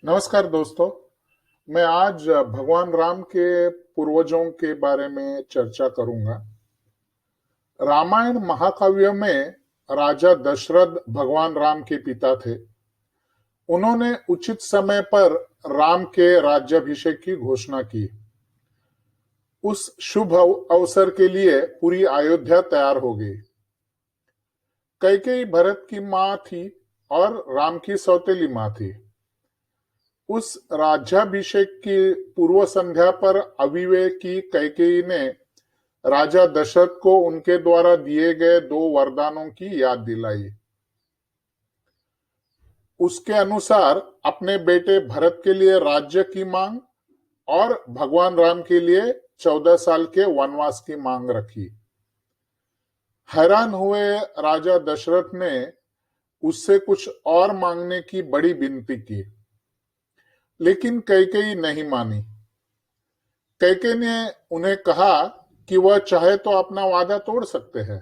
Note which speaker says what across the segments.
Speaker 1: नमस्कार दोस्तों। मैं आज भगवान राम के पूर्वजों के बारे में चर्चा करूंगा। रामायण महाकाव्य में राजा दशरथ भगवान राम के पिता थे। उन्होंने उचित समय पर राम के राज्याभिषेक की घोषणा की। उस शुभ अवसर के लिए पूरी अयोध्या तैयार हो गई। कैकेयी भरत की मां थी और राम की सौतेली मां थी। उस राज्याभिषेक की पूर्व संध्या पर अविवेकी कैकेयी ने राजा दशरथ को उनके द्वारा दिए गए 2 वरदानों की याद दिलाई। उसके अनुसार अपने बेटे भरत के लिए राज्य की मांग और भगवान राम के लिए 14 साल के वनवास की मांग रखी। हैरान हुए राजा दशरथ ने उससे कुछ और मांगने की बड़ी विनती की, लेकिन कैकेयी नहीं मानी। कैकेयी ने उन्हें कहा कि वह चाहे तो अपना वादा तोड़ सकते हैं।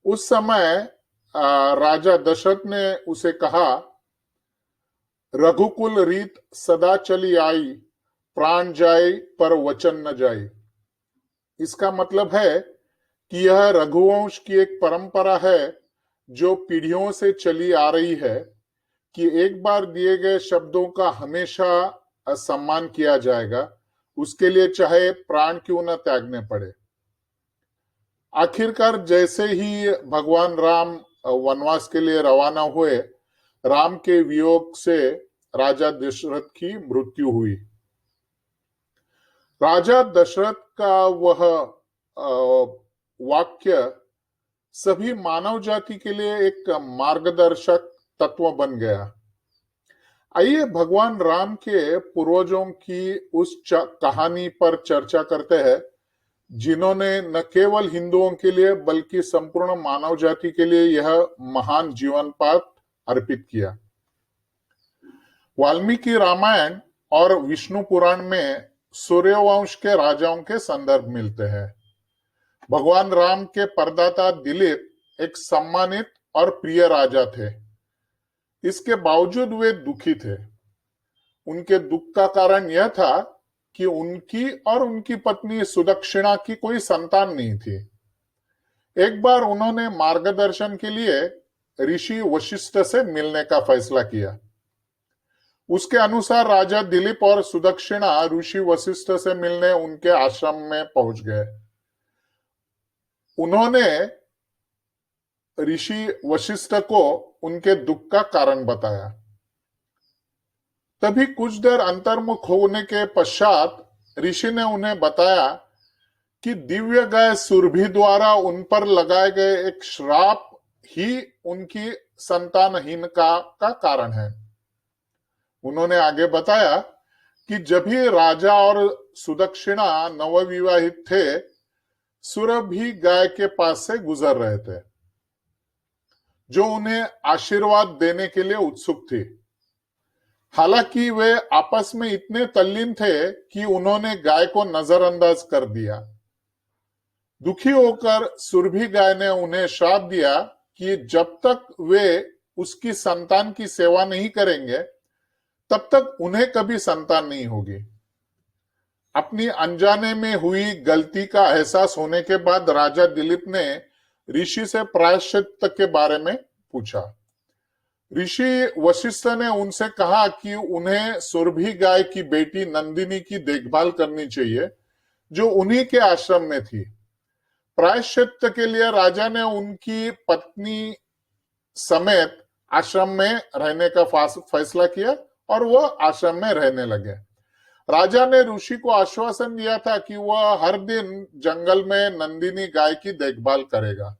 Speaker 1: उस समय राजा दशरथ ने उसे कहा, रघुकुल रीत सदा चली आई, प्राण जाए पर वचन न जाए। इसका मतलब है कि यह रघुवंश की एक परंपरा है जो पीढ़ियों से चली आ रही है कि एक बार दिए गए शब्दों का हमेशा सम्मान किया जाएगा, उसके लिए चाहे प्राण क्यों न त्यागने पड़े। आखिरकार जैसे ही भगवान राम वनवास के लिए रवाना हुए, राम के वियोग से राजा दशरथ की मृत्यु हुई। राजा दशरथ का वह वाक्य सभी मानव जाति के लिए एक मार्गदर्शक तत्व बन गया। आइए भगवान राम के पूर्वजों की उस कहानी पर चर्चा करते हैं जिन्होंने न केवल हिंदुओं के लिए बल्कि संपूर्ण मानव जाति के लिए यह महान जीवन पाठ अर्पित किया। वाल्मीकि रामायण और विष्णु पुराण में सूर्यवंश के राजाओं के संदर्भ मिलते हैं। भगवान राम के परदाता दिलीप एक सम्मानित और प्रिय राजा थे। इसके बावजूद वे दुखी थे। उनके दुख का कारण यह था कि उनकी और उनकी पत्नी सुदक्षिणा की कोई संतान नहीं थी। एक बार उन्होंने मार्गदर्शन के लिए ऋषि वशिष्ठ से मिलने का फैसला किया। उसके अनुसार राजा दिलीप और सुदक्षिणा ऋषि वशिष्ठ से मिलने उनके आश्रम में पहुंच गए। उन्होंने ऋषि वशिष्ठ को उनके दुख का कारण बताया। तभी कुछ देर अंतर्मुख होने के पश्चात ऋषि ने उन्हें बताया कि दिव्य गाय सुरभि द्वारा उन पर लगाए गए एक श्राप ही उनकी संतानहीनता का कारण है। उन्होंने आगे बताया कि जब भी राजा और सुदक्षिणा नवविवाहित थे, सुरभि गाय के पास से गुजर रहे थे, जो उन्हें आशीर्वाद देने के लिए उत्सुक थी। हालांकि वे आपस में इतने तल्लीन थे कि उन्होंने गाय को नजरअंदाज कर दिया। दुखी होकर सुरभि गाय ने उन्हें श्राप दिया कि जब तक वे उसकी संतान की सेवा नहीं करेंगे, तब तक उन्हें कभी संतान नहीं होगी। अपनी अनजाने में हुई गलती का एहसास होने के बाद राजा दिलीप ने ऋषि से प्रायश्चित के बारे में पूछा। ऋषि वशिष्ठ ने उनसे कहा कि उन्हें सुरभि गाय की बेटी नंदिनी की देखभाल करनी चाहिए, जो उन्हीं के आश्रम में थी। प्रायश्चित के लिए राजा ने उनकी पत्नी समेत आश्रम में रहने का फैसला किया और वह आश्रम में रहने लगे। राजा ने ऋषि को आश्वासन दिया था कि वह हर दिन जंगल में नंदिनी गाय की देखभाल करेगा।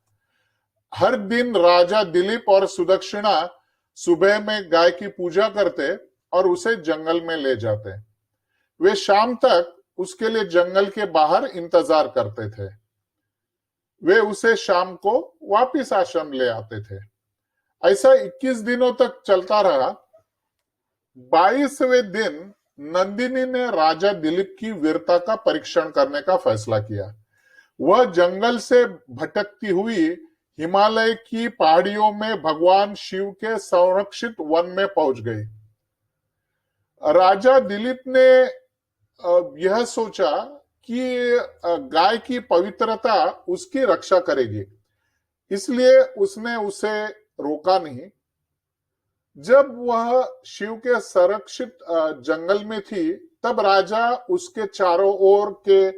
Speaker 1: हर दिन राजा दिलीप और सुदक्षिणा सुबह में गाय की पूजा करते और उसे जंगल में ले जाते। वे शाम तक उसके लिए जंगल के बाहर इंतजार करते थे। वे उसे शाम को वापिस आश्रम ले आते थे। ऐसा 21 दिनों तक चलता रहा। 22वें दिन नंदिनी ने राजा दिलीप की वीरता का परीक्षण करने का फैसला किया। वह जंगल से भटकती हुई हिमालय की पहाड़ियों में भगवान शिव के संरक्षित वन में पहुंच गई। राजा दिलीप ने यह सोचा कि गाय की पवित्रता उसकी रक्षा करेगी, इसलिए उसने उसे रोका नहीं। जब वह शिव के संरक्षित जंगल में थी, तब राजा उसके चारों ओर के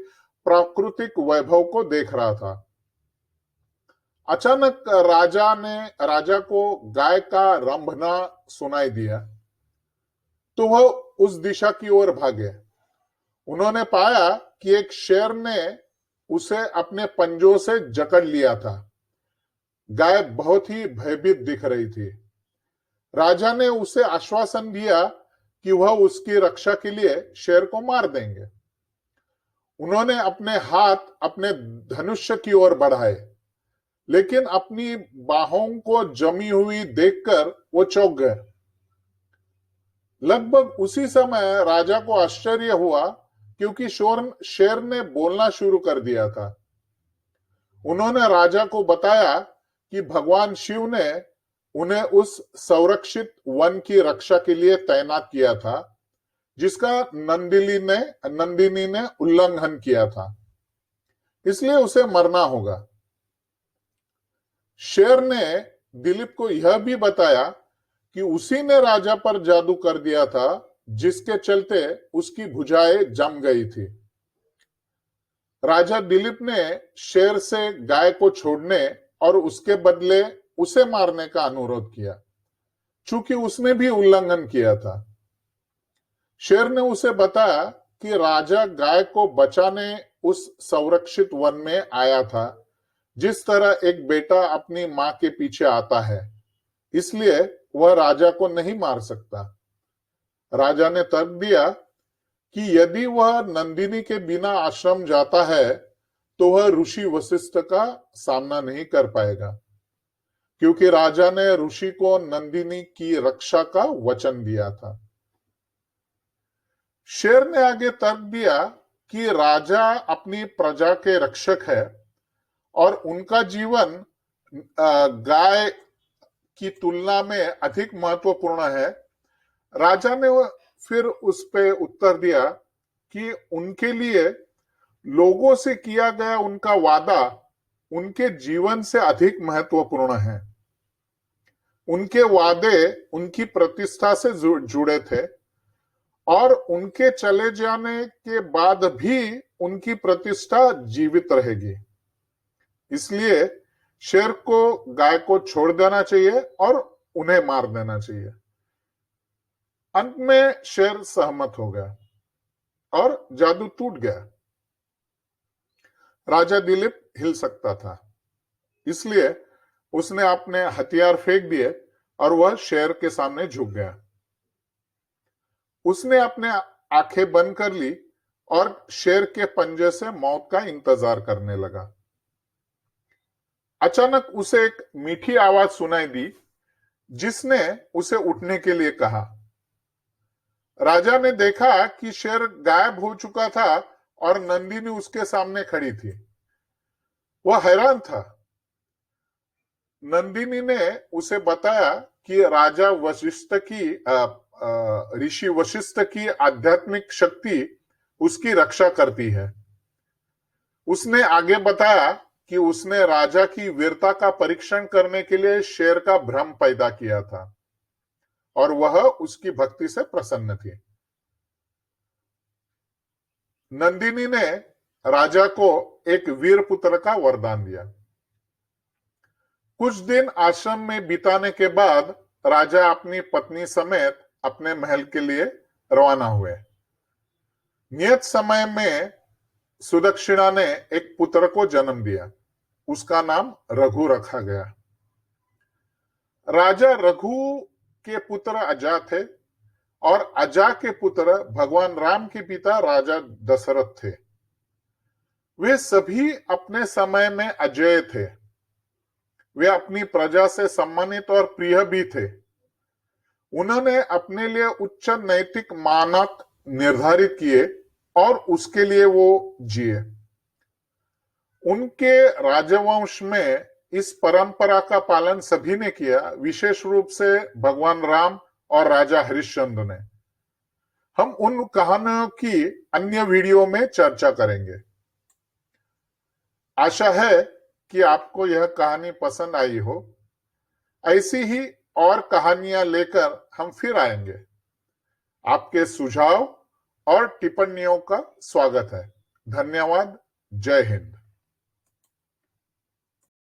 Speaker 1: प्राकृतिक वैभव को देख रहा था। अचानक राजा को गाय का रंभना सुनाई दिया, तो वह उस दिशा की ओर भागे। उन्होंने पाया कि एक शेर ने उसे अपने पंजों से जकड़ लिया था। गाय बहुत ही भयभीत दिख रही थी। राजा ने उसे आश्वासन दिया कि वह उसकी रक्षा के लिए शेर को मार देंगे। उन्होंने अपने हाथ अपने धनुष की ओर बढ़ाए, लेकिन अपनी बाहों को जमी हुई देखकर वो चौंक गए। लगभग उसी समय राजा को आश्चर्य हुआ, क्योंकि शेर ने बोलना शुरू कर दिया था। उन्होंने राजा को बताया कि भगवान शिव ने उन्हें उस संरक्षित वन की रक्षा के लिए तैनात किया था, जिसका नंदिनी ने उल्लंघन किया था, इसलिए उसे मरना होगा। शेर ने दिलीप को यह भी बताया कि उसी ने राजा पर जादू कर दिया था, जिसके चलते उसकी भुजाएं जम गई थी। राजा दिलीप ने शेर से गाय को छोड़ने और उसके बदले उसे मारने का अनुरोध किया, चूंकि उसने भी उल्लंघन किया था। शेर ने उसे बताया कि राजा गाय को बचाने उस संरक्षित वन में आया था, जिस तरह एक बेटा अपनी मां के पीछे आता है, इसलिए वह राजा को नहीं मार सकता। राजा ने तर्क दिया कि यदि वह नंदिनी के बिना आश्रम जाता है, तो वह ऋषि वशिष्ठ का सामना नहीं कर पाएगा, क्योंकि राजा ने ऋषि को नंदिनी की रक्षा का वचन दिया था। शेर ने आगे तर्क दिया कि राजा अपनी प्रजा के रक्षक है और उनका जीवन गाय की तुलना में अधिक महत्वपूर्ण है। राजा ने फिर उस पे उत्तर दिया कि उनके लिए लोगों से किया गया उनका वादा उनके जीवन से अधिक महत्वपूर्ण है। उनके वादे उनकी प्रतिष्ठा से जुड़े थे और उनके चले जाने के बाद भी उनकी प्रतिष्ठा जीवित रहेगी। इसलिए शेर को गाय को छोड़ देना चाहिए और उन्हें मार देना चाहिए। अंत में शेर सहमत हो गया और जादू टूट गया। राजा दिलीप हिल सकता था, इसलिए उसने अपने हथियार फेंक दिए और वह शेर के सामने झुक गया। उसने अपने आंखें बंद कर ली और शेर के पंजे से मौत का इंतजार करने लगा। अचानक उसे एक मीठी आवाज सुनाई दी, जिसने उसे उठने के लिए कहा। राजा ने देखा कि शेर गायब हो चुका था और नंदिनी उसके सामने खड़ी थी। वह हैरान था। नंदिनी ने उसे बताया कि राजा वशिष्ठ की ऋषि वशिष्ठ की आध्यात्मिक शक्ति उसकी रक्षा करती है। उसने आगे बताया कि उसने राजा की वीरता का परीक्षण करने के लिए शेर का भ्रम पैदा किया था और वह उसकी भक्ति से प्रसन्न थी। नंदिनी ने राजा को एक वीर पुत्र का वरदान दिया। कुछ दिन आश्रम में बिताने के बाद राजा अपनी पत्नी समेत अपने महल के लिए रवाना हुए। नियत समय में सुदक्षिणा ने एक पुत्र को जन्म दिया। उसका नाम रघु रखा गया। राजा रघु के पुत्र अजा थे और अजा के पुत्र भगवान राम के पिता राजा दशरथ थे। वे सभी अपने समय में अजेय थे। वे अपनी प्रजा से सम्मानित और प्रिय भी थे। उन्होंने अपने लिए उच्च नैतिक मानक निर्धारित किए और उसके लिए वो जिए। उनके राजवंश में इस परंपरा का पालन सभी ने किया, विशेष रूप से भगवान राम और राजा हरिश्चंद्र ने। हम उन कहानियों की अन्य वीडियो में चर्चा करेंगे। आशा है कि आपको यह कहानी पसंद आई हो। ऐसी ही और कहानियां लेकर हम फिर आएंगे। आपके सुझाव और टिप्पणियों का स्वागत है। धन्यवाद। जय हिंद।